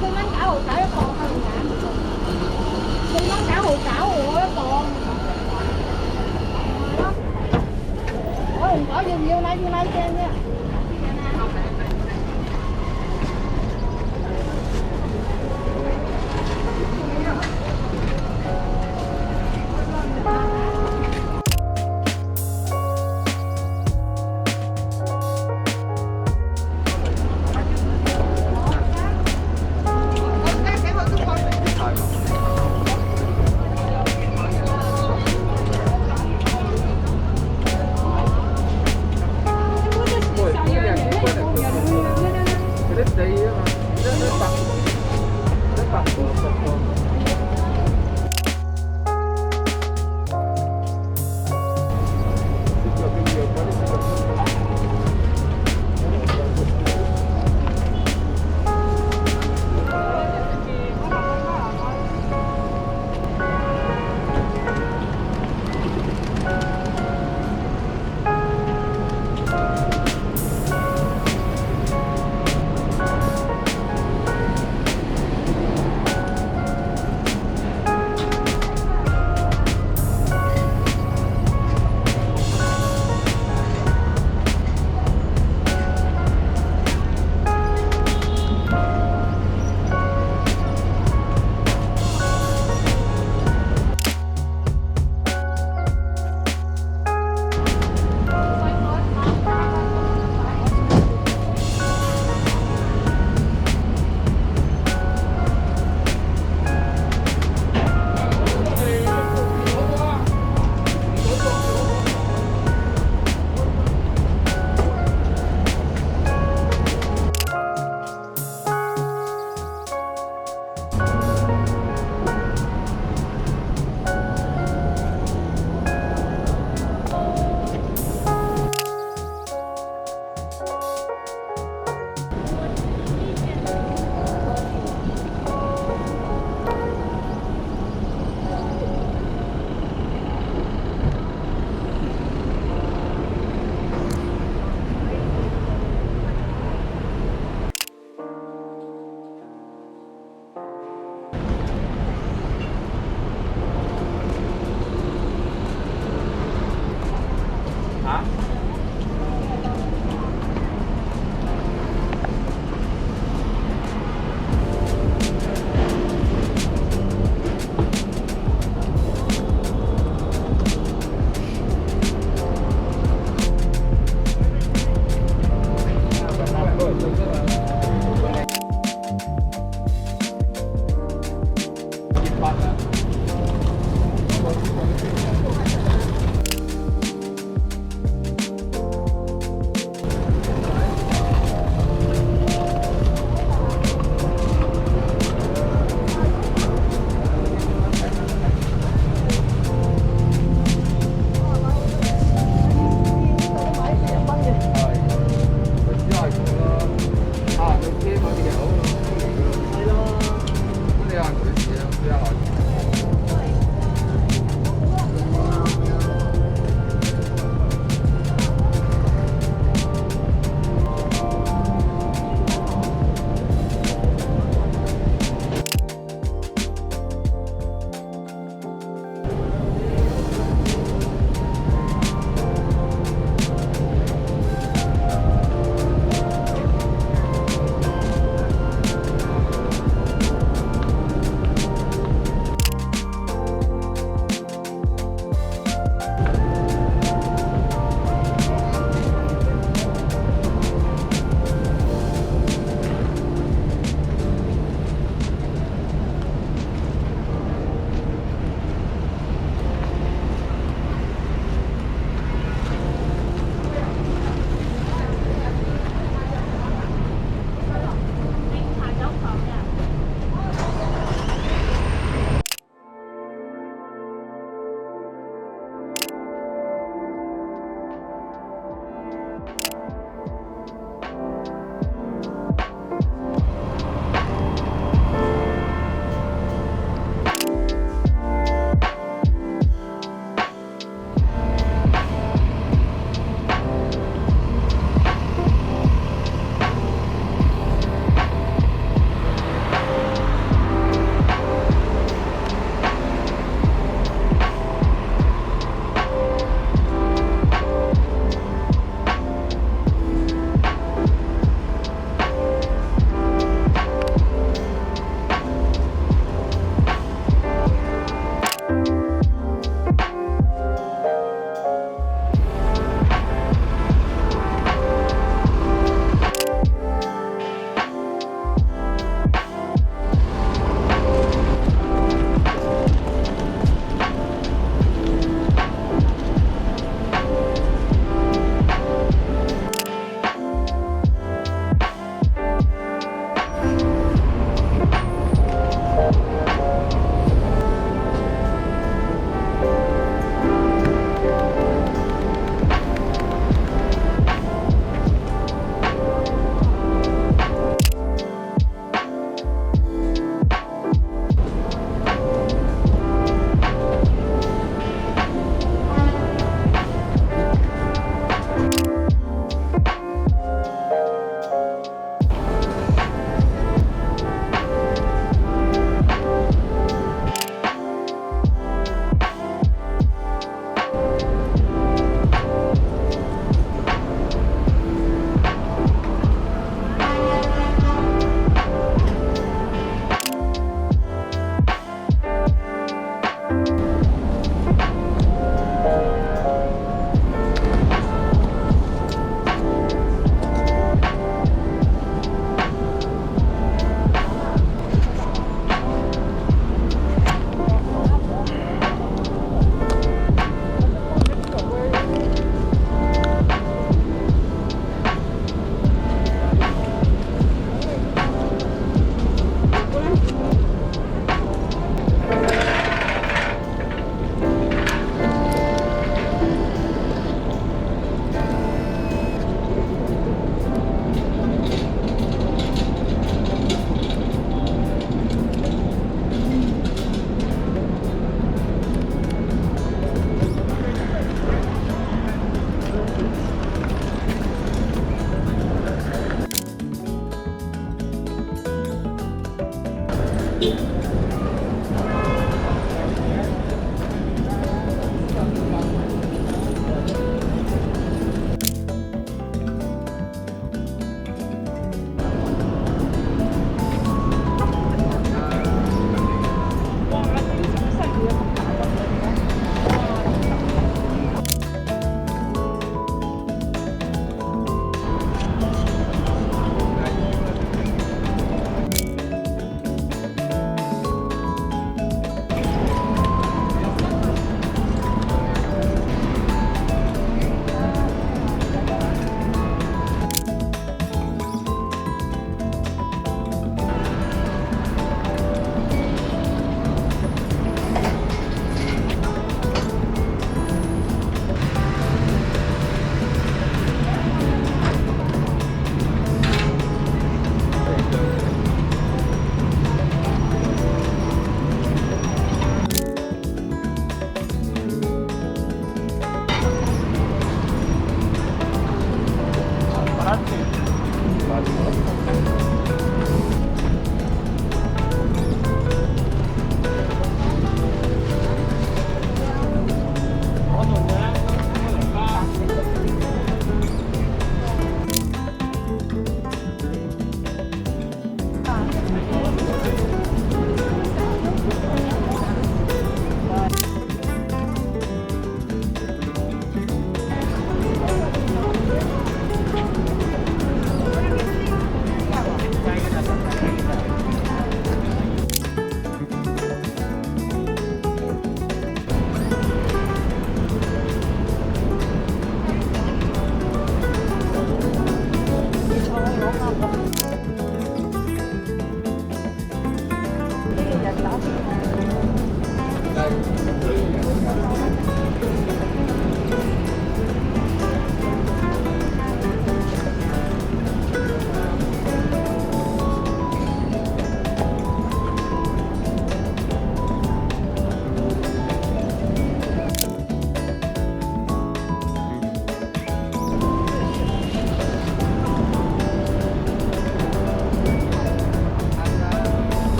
Tôi bán cả hồ cải còn hơn cả. Tôi bán cả hồ cải còn. Ôi, có nhiều này xem nha.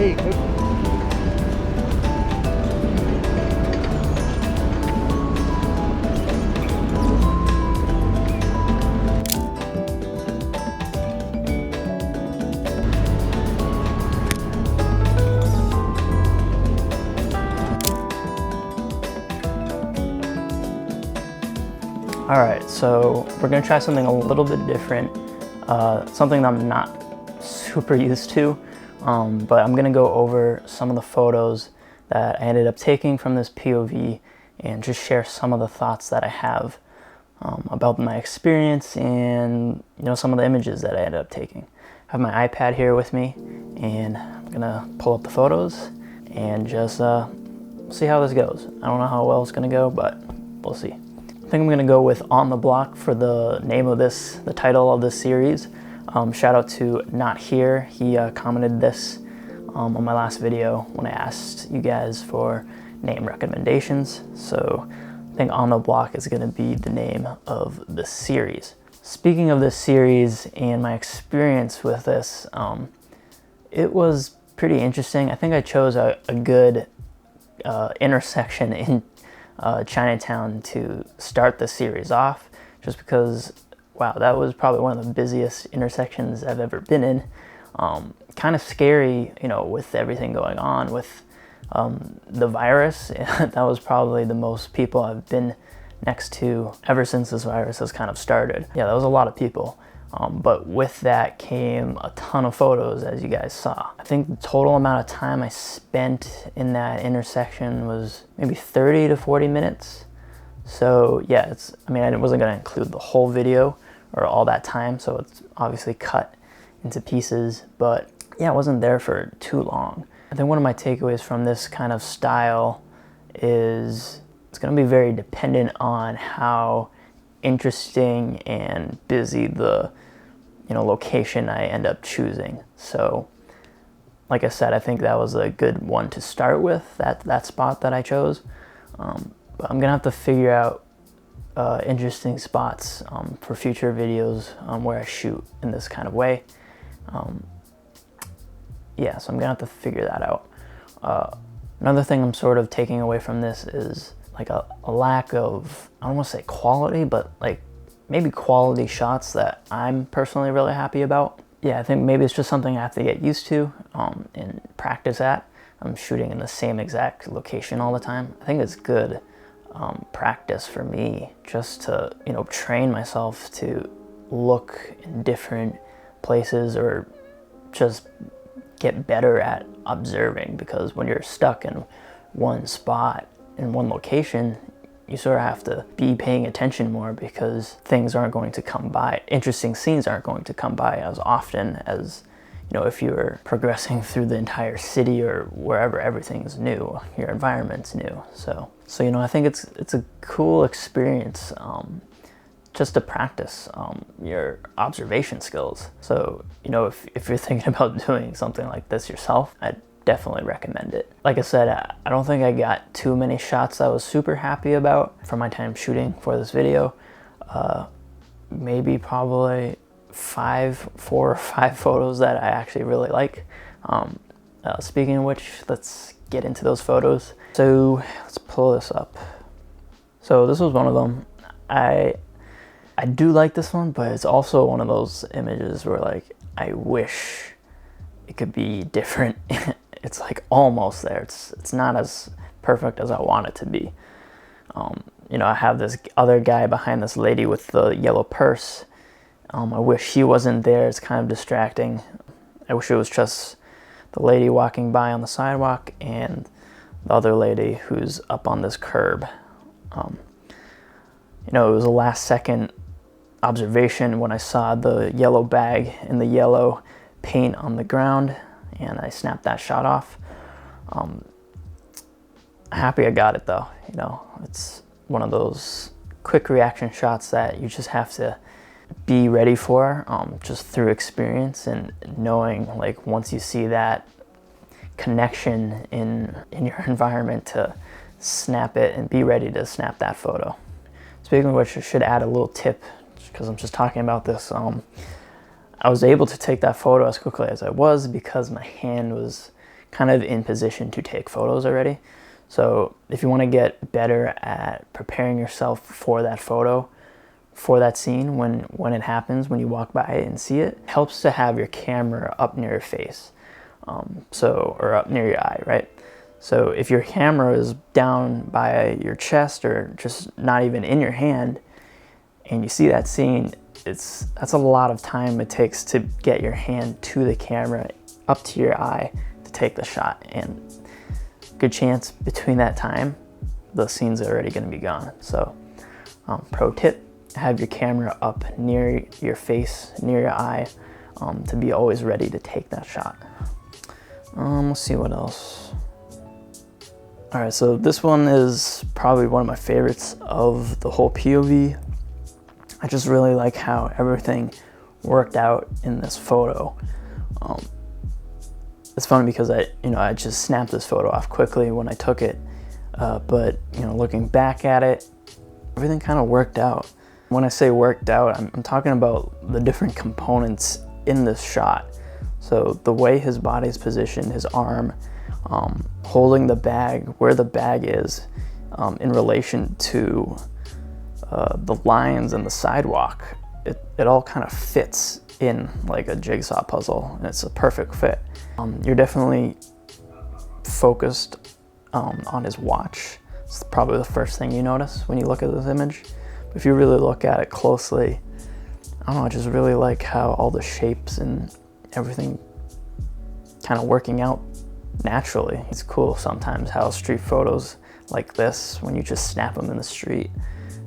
Hey, good. All right, so we're gonna try something a little bit different, something that I'm not super used to, but I'm gonna go over some of the photos that I ended up taking from this POV and just share some of the thoughts that I have about my experience and some of the images that I ended up taking. I have my iPad here with me, and I'm gonna pull up the photos and just see how this goes. I don't know how well it's gonna go, but we'll see. I think I'm gonna go with On the Block for the name of this, the title of this series. Shout out to Not Here. He commented this on my last video when I asked you guys for name recommendations. So I think On the Block is gonna be the name of the series. Speaking of this series and my experience with this, it was pretty interesting. I think I chose a good intersection in Chinatown to start the series off, just because, wow, that was probably one of the busiest intersections I've ever been in. Kind of scary, with everything going on with the virus. That was probably the most people I've been next to ever since this virus has kind of started. Yeah, that was a lot of people. But with that came a ton of photos, as you guys saw. I think the total amount of time I spent in that intersection was maybe 30 to 40 minutes. So yeah, I wasn't gonna include the whole video or all that time, so it's obviously cut into pieces, but yeah, I wasn't there for too long. I think one of my takeaways from this kind of style is it's gonna be very dependent on how interesting and busy the location I end up choosing. So like I said, I think that was a good one to start with, that spot that I chose. But I'm gonna have to figure out interesting spots for future videos where I shoot in this kind of way. Yeah, so I'm gonna have to figure that out. Another thing I'm sort of taking away from this is like a lack of, I don't want to say quality, but like maybe quality shots that I'm personally really happy about. Yeah, I think maybe it's just something I have to get used to and practice at. I'm shooting in the same exact location all the time. I think it's good practice for me just to, train myself to look in different places or just get better at observing, because when you're stuck in one spot, in one location, you sort of have to be paying attention more, because things aren't going to come by. Interesting scenes aren't going to come by as often as, if you're progressing through the entire city or wherever everything's new, your environment's new. So I think it's a cool experience just to practice your observation skills. So, if you're thinking about doing something like this yourself, I'd definitely recommend it. Like I said, I don't think I got too many shots I was super happy about for my time shooting for this video. Maybe probably 4 or 5 photos that I actually really like. Speaking of which, let's get into those photos. So let's pull this up. So this was one of them. I do like this one, but it's also one of those images where like I wish it could be different. It's like almost there. It's not as perfect as I want it to be. I have this other guy behind this lady with the yellow purse. I wish he wasn't there. It's kind of distracting. I wish it was just the lady walking by on the sidewalk and the other lady who's up on this curb. It was a last second observation when I saw the yellow bag and the yellow paint on the ground, and I snapped that shot off. Happy I got it though. It's one of those quick reaction shots that you just have to be ready for, just through experience and knowing, like, once you see that connection in your environment, to snap it and be ready to snap that photo. Speaking of which, I should add a little tip, because I'm just talking about this. I was able to take that photo as quickly as I was because my hand was kind of in position to take photos already. So if you want to get better at preparing yourself for that photo, for that scene, when it happens, when you walk by it and see it, it helps to have your camera up near your face, or up near your eye, right? So if your camera is down by your chest or just not even in your hand, and you see that scene, that's a lot of time it takes to get your hand to the camera, up to your eye to take the shot. And good chance between that time, the scene's already gonna be gone. So pro tip, have your camera up near your face, near your eye, to be always ready to take that shot. Let's see what else. All right, so this one is probably one of my favorites of the whole POV. I just really like how everything worked out in this photo. It's funny because I just snapped this photo off quickly when I took it, but looking back at it, everything kind of worked out. When I say worked out, I'm talking about the different components in this shot. So the way his body's positioned, his arm, holding the bag, where the bag is in relation to the lines and the sidewalk, it all kind of fits in like a jigsaw puzzle, and it's a perfect fit. You're definitely focused on his watch. It's probably the first thing you notice when you look at this image. But if you really look at it closely, I don't know, I just really like how all the shapes and everything kind of working out naturally. It's cool sometimes how street photos like this, when you just snap them in the street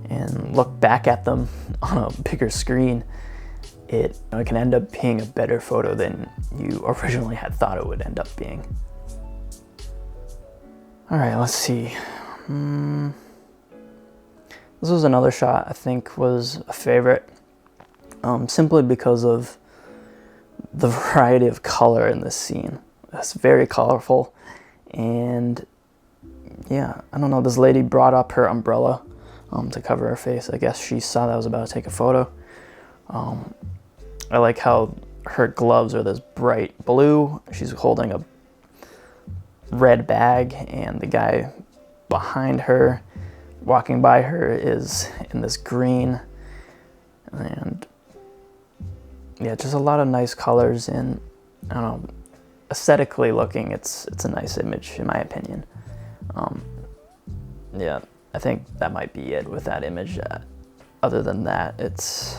and look back at them on a bigger screen, it can end up being a better photo than you originally had thought it would end up being. All right, let's see. This was another shot I think was a favorite, simply because of the variety of color in this scene. It's very colorful, and yeah, I don't know, this lady brought up her umbrella to cover her face. I guess she saw that I was about to take a photo. I like how her gloves are this bright blue. She's holding a red bag, and the guy behind her, walking by her, is in this green. And yeah, just a lot of nice colors, and I don't know, aesthetically looking, it's a nice image in my opinion. Yeah, I think that might be it with that image. Other than that, it's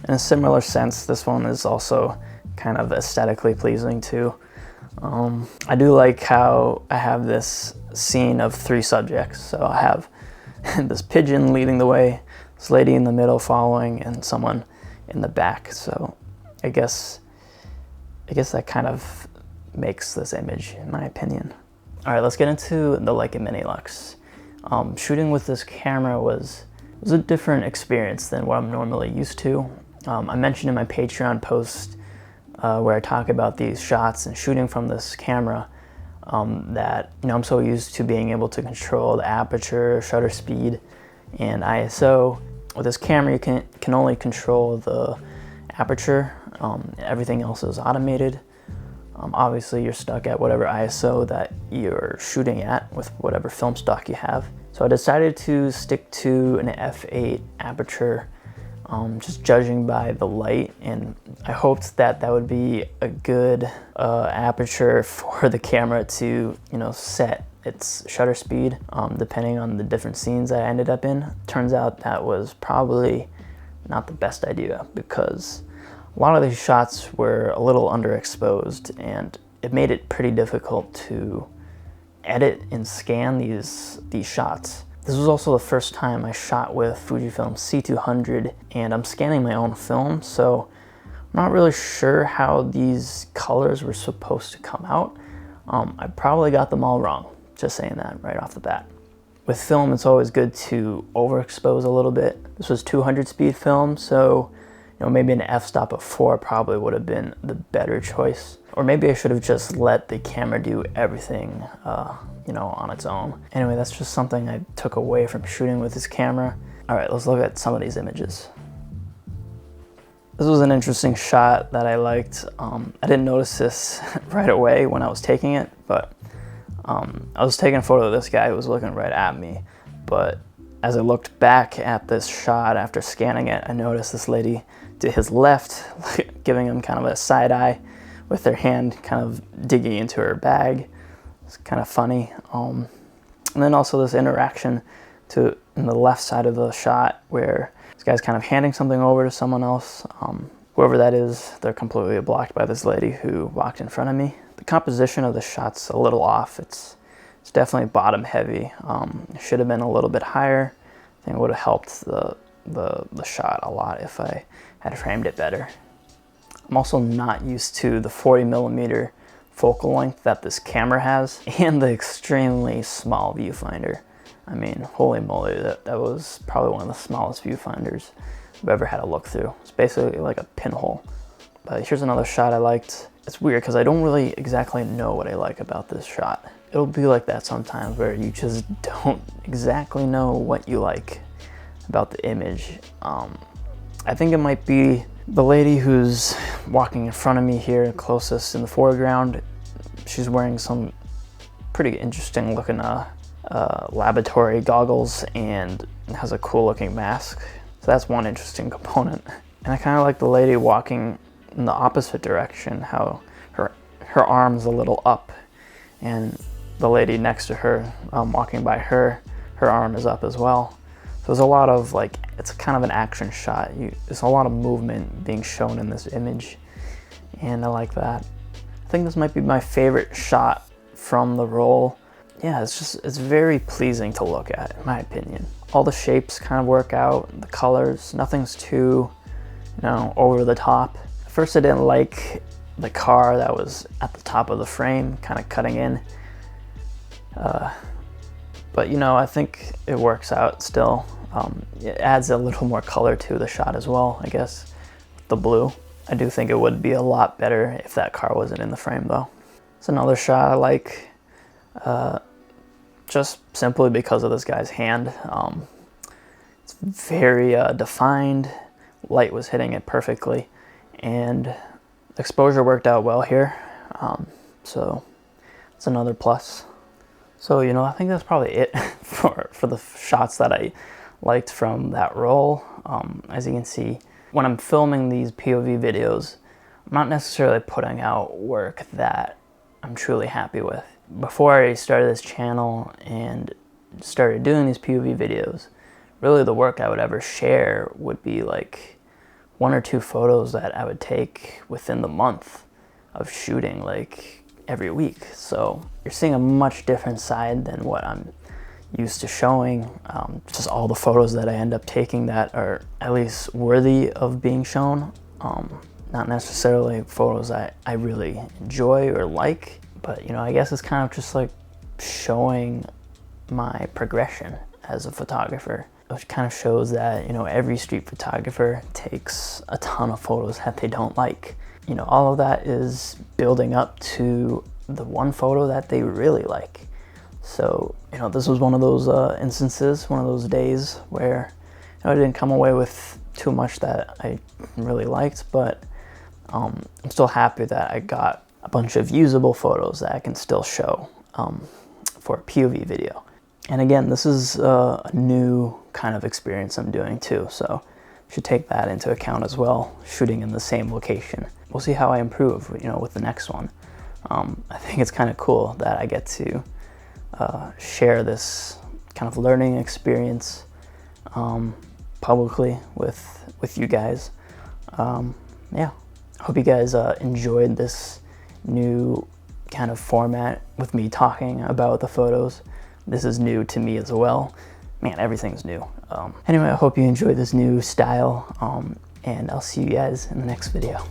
In a similar sense, this one is also kind of aesthetically pleasing too. I do like how I have this scene of 3 subjects. So I have this pigeon leading the way, this lady in the middle following, and someone in the back. So I guess that kind of makes this image, in my opinion. All right, let's get into the Leica Minilux. Shooting with this camera was a different experience than what I'm normally used to. I mentioned in my Patreon post where I talk about these shots and shooting from this camera that I'm so used to being able to control the aperture, shutter speed, and ISO. With this camera, you can only control the aperture. Everything else is automated. Obviously, you're stuck at whatever ISO that you're shooting at with whatever film stock you have. So I decided to stick to an f8 aperture, just judging by the light, and I hoped that would be a good aperture for the camera to set its shutter speed depending on the different scenes that I ended up in. Turns out that was probably not the best idea, because a lot of these shots were a little underexposed, and it made it pretty difficult to edit and scan these shots. This was also the first time I shot with Fujifilm C200, and I'm scanning my own film, so I'm not really sure how these colors were supposed to come out. I probably got them all wrong, just saying that right off the bat. With film, it's always good to overexpose a little bit. This was 200 speed film, so maybe an f-stop of 4 probably would have been the better choice. Or maybe I should have just let the camera do everything, on its own. Anyway, that's just something I took away from shooting with this camera. All right, let's look at some of these images. This was an interesting shot that I liked. I didn't notice this right away when I was taking it, but I was taking a photo of this guy who was looking right at me. But as I looked back at this shot after scanning it, I noticed this lady to his left giving him kind of a side eye with their hand kind of digging into her bag. It's kind of funny. And then also this interaction in the left side of the shot where this guy's kind of handing something over to someone else. Whoever that is, they're completely blocked by this lady who walked in front of me. The composition of the shot's a little off. It's definitely bottom heavy. It should have been a little bit higher. I think it would have helped the shot a lot if I had framed it better. I'm also not used to the 40mm focal length that this camera has and the extremely small viewfinder. I mean, holy moly, that was probably one of the smallest viewfinders I've ever had to look through. It's basically like a pinhole. But here's another shot I liked. It's weird because I don't really exactly know what I like about this shot. It'll be like that sometimes where you just don't exactly know what you like about the image. I think it might be the lady who's walking in front of me here, closest in the foreground. She's wearing some pretty interesting looking laboratory goggles and has a cool looking mask. So that's one interesting component. And I kind of like the lady walking in the opposite direction, how her arm's a little up, and the lady next to her, walking by her arm is up as well. So there's a lot of it's kind of an action shot. There's a lot of movement being shown in this image, and I like that. I think this might be my favorite shot from the roll. Yeah, it's very pleasing to look at, in my opinion. All the shapes kind of work out, the colors, nothing's too, over the top. At first I didn't like the car that was at the top of the frame, kind of cutting in. But I think it works out still. It adds a little more color to the shot as well, I guess, the blue. I do think it would be a lot better if that car wasn't in the frame though. It's another shot I like, just simply because of this guy's hand. It's very defined, light was hitting it perfectly, and exposure worked out well here, so it's another plus. So I think that's probably it for the shots that I liked from that roll. As you can see, when I'm filming these POV videos, I'm not necessarily putting out work that I'm truly happy with. Before I started this channel and started doing these POV videos, really the work I would ever share would be like 1 or 2 photos that I would take within the month of shooting, like every week. So you're seeing a much different side than what I'm used to showing. Just all the photos that I end up taking that are at least worthy of being shown. Not necessarily photos I really enjoy or like, but I guess it's kind of just like showing my progression as a photographer, which kind of shows that every street photographer takes a ton of photos that they don't like. All of that is building up to the one photo that they really like. So this was one of those instances, one of those days where I didn't come away with too much that I really liked, but I'm still happy that I got a bunch of usable photos that I can still show for a POV video. And again, this is a new kind of experience I'm doing too, so I should take that into account as well, shooting in the same location. We'll see how I improve, with the next one. I think it's kind of cool that I get to share this kind of learning experience publicly with you guys. Yeah, I hope you guys enjoyed this new kind of format with me talking about the photos. This is new to me as well. Man, everything's new. Anyway, I hope you enjoyed this new style, and I'll see you guys in the next video.